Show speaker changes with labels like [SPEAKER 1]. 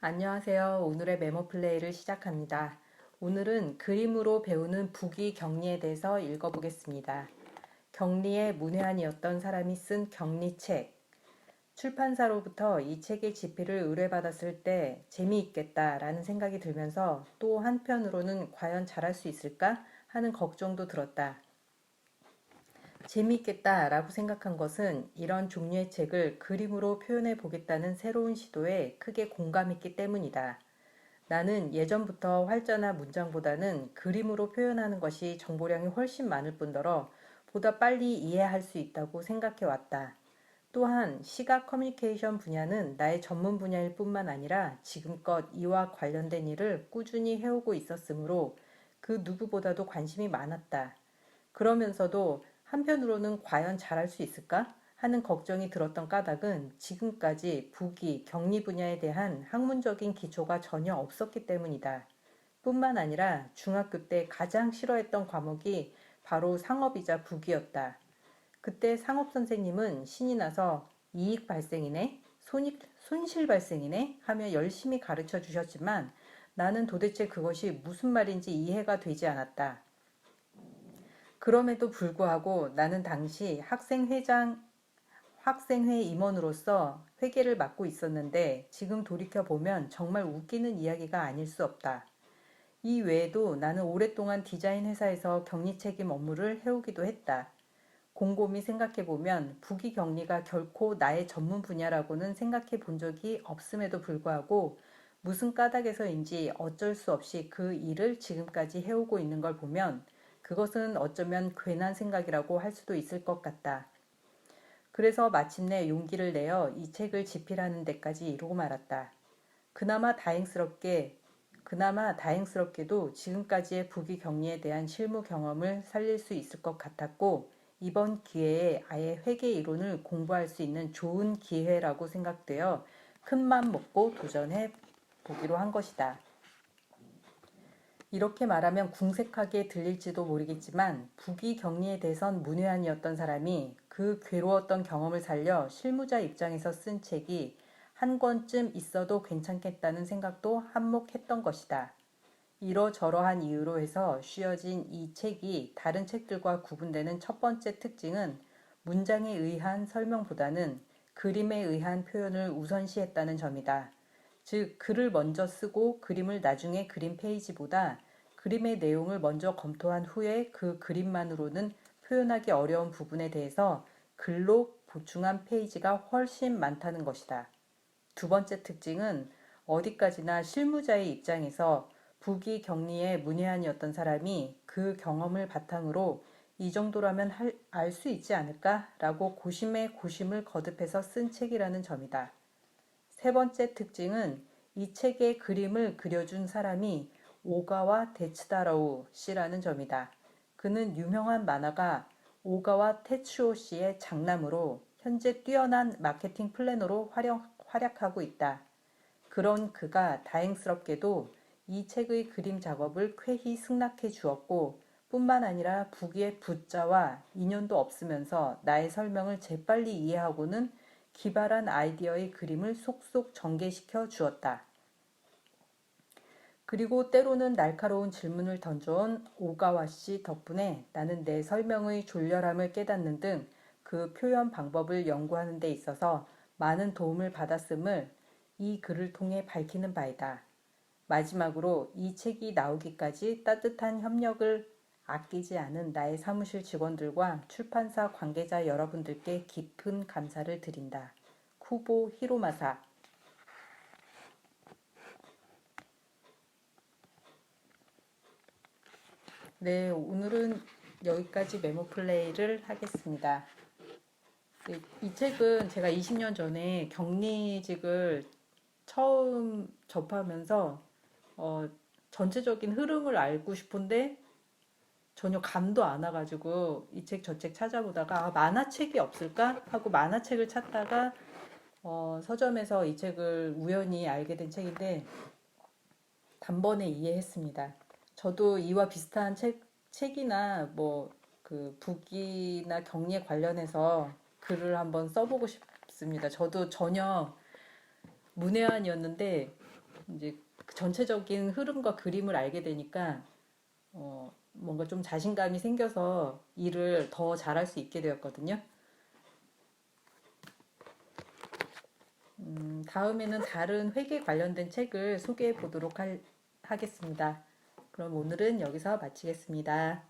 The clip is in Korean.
[SPEAKER 1] 안녕하세요. 오늘의 메모 플레이를 시작합니다. 오늘은 그림으로 배우는 부귀 경리에 대해서 읽어보겠습니다. 경리의 문외한이었던 사람이 쓴 경리책. 출판사로부터 이 책의 집필을 의뢰받았을 때 재미있겠다라는 생각이 들면서 또 한편으로는 과연 잘할 수 있을까 하는 걱정도 들었다. 재미있겠다라고 생각한 것은 이런 종류의 책을 그림으로 표현해 보겠다는 새로운 시도에 크게 공감했기 때문이다. 나는 예전부터 활자나 문장보다는 그림으로 표현하는 것이 정보량이 훨씬 많을 뿐더러 보다 빨리 이해할 수 있다고 생각해 왔다. 또한 시각 커뮤니케이션 분야는 나의 전문 분야일 뿐만 아니라 지금껏 이와 관련된 일을 꾸준히 해오고 있었으므로 그 누구보다도 관심이 많았다. 그러면서도 한편으로는 과연 잘할 수 있을까 하는 걱정이 들었던 까닭은 지금까지 부기, 격리 분야에 대한 학문적인 기초가 전혀 없었기 때문이다. 뿐만 아니라 중학교 때 가장 싫어했던 과목이 바로 상업이자 부기였다. 그때 상업 선생님은 신이 나서 이익 발생이네, 손실 발생이네 하며 열심히 가르쳐 주셨지만 나는 도대체 그것이 무슨 말인지 이해가 되지 않았다. 그럼에도 불구하고 나는 당시 학생회 임원으로서 회계를 맡고 있었는데 지금 돌이켜보면 정말 웃기는 이야기가 아닐 수 없다. 이 외에도 나는 오랫동안 디자인 회사에서 격리 책임 업무를 해오기도 했다. 곰곰이 생각해보면 부기격리가 결코 나의 전문 분야라고는 생각해 본 적이 없음에도 불구하고 무슨 까닭에서인지 어쩔 수 없이 그 일을 지금까지 해오고 있는 걸 보면 그것은 어쩌면 괜한 생각이라고 할 수도 있을 것 같다. 그래서 마침내 용기를 내어 이 책을 집필하는 데까지 이르고 말았다. 그나마 다행스럽게도 지금까지의 부귀경리에 대한 실무 경험을 살릴 수 있을 것 같았고, 이번 기회에 아예 회계 이론을 공부할 수 있는 좋은 기회라고 생각되어 큰맘 먹고 도전해 보기로 한 것이다. 이렇게 말하면 궁색하게 들릴지도 모르겠지만 부귀경리에 대해선 문외한이었던 사람이 그 괴로웠던 경험을 살려 실무자 입장에서 쓴 책이 한 권쯤 있어도 괜찮겠다는 생각도 한몫했던 것이다. 이러저러한 이유로 해서 쉬어진 이 책이 다른 책들과 구분되는 첫 번째 특징은 문장에 의한 설명보다는 그림에 의한 표현을 우선시했다는 점이다. 즉, 글을 먼저 쓰고 그림을 나중에 그린 페이지보다 그림의 내용을 먼저 검토한 후에 그 그림만으로는 표현하기 어려운 부분에 대해서 글로 보충한 페이지가 훨씬 많다는 것이다. 두 번째 특징은 어디까지나 실무자의 입장에서 부귀경리의 문외한이었던 사람이 그 경험을 바탕으로 이 정도라면 알 수 있지 않을까라고 고심에 고심을 거듭해서 쓴 책이라는 점이다. 세 번째 특징은 이 책의 그림을 그려준 사람이 오가와 데츠다라우 씨라는 점이다. 그는 유명한 만화가 오가와 테츠오 씨의 장남으로 현재 뛰어난 마케팅 플래너로 활약하고 있다. 그런 그가 다행스럽게도 이 책의 그림 작업을 쾌히 승낙해 주었고 뿐만 아니라 부기의 부자와 인연도 없으면서 나의 설명을 재빨리 이해하고는 기발한 아이디어의 그림을 속속 전개시켜 주었다. 그리고 때로는 날카로운 질문을 던져온 오가와 씨 덕분에 나는 내 설명의 졸렬함을 깨닫는 등 그 표현 방법을 연구하는 데 있어서 많은 도움을 받았음을 이 글을 통해 밝히는 바이다. 마지막으로 이 책이 나오기까지 따뜻한 협력을 아끼지 않은 나의 사무실 직원들과 출판사 관계자 여러분들께 깊은 감사를 드린다. 쿠보 히로마사. 네, 오늘은 여기까지 메모 플레이를 하겠습니다. 네, 이 책은 제가 20년 전에 격리직을 처음 접하면서 어, 전체적인 흐름을 알고 싶은데 전혀 감도 안 와가지고 이 책 저 책 찾아보다가 만화책이 없을까 하고 만화책을 찾다가 서점에서 이 책을 우연히 알게 된 책인데 단번에 이해했습니다. 저도 이와 비슷한 책이나 뭐 그 북이나 격리에 관련해서 글을 한번 써보고 싶습니다. 저도 전혀 문외한이었는데 이제 그 전체적인 흐름과 그림을 알게 되니까 뭔가 좀 자신감이 생겨서 일을 더 잘할 수 있게 되었거든요. 다음에는 다른 회계 관련된 책을 소개해 보도록 하겠습니다. 그럼 오늘은 여기서 마치겠습니다.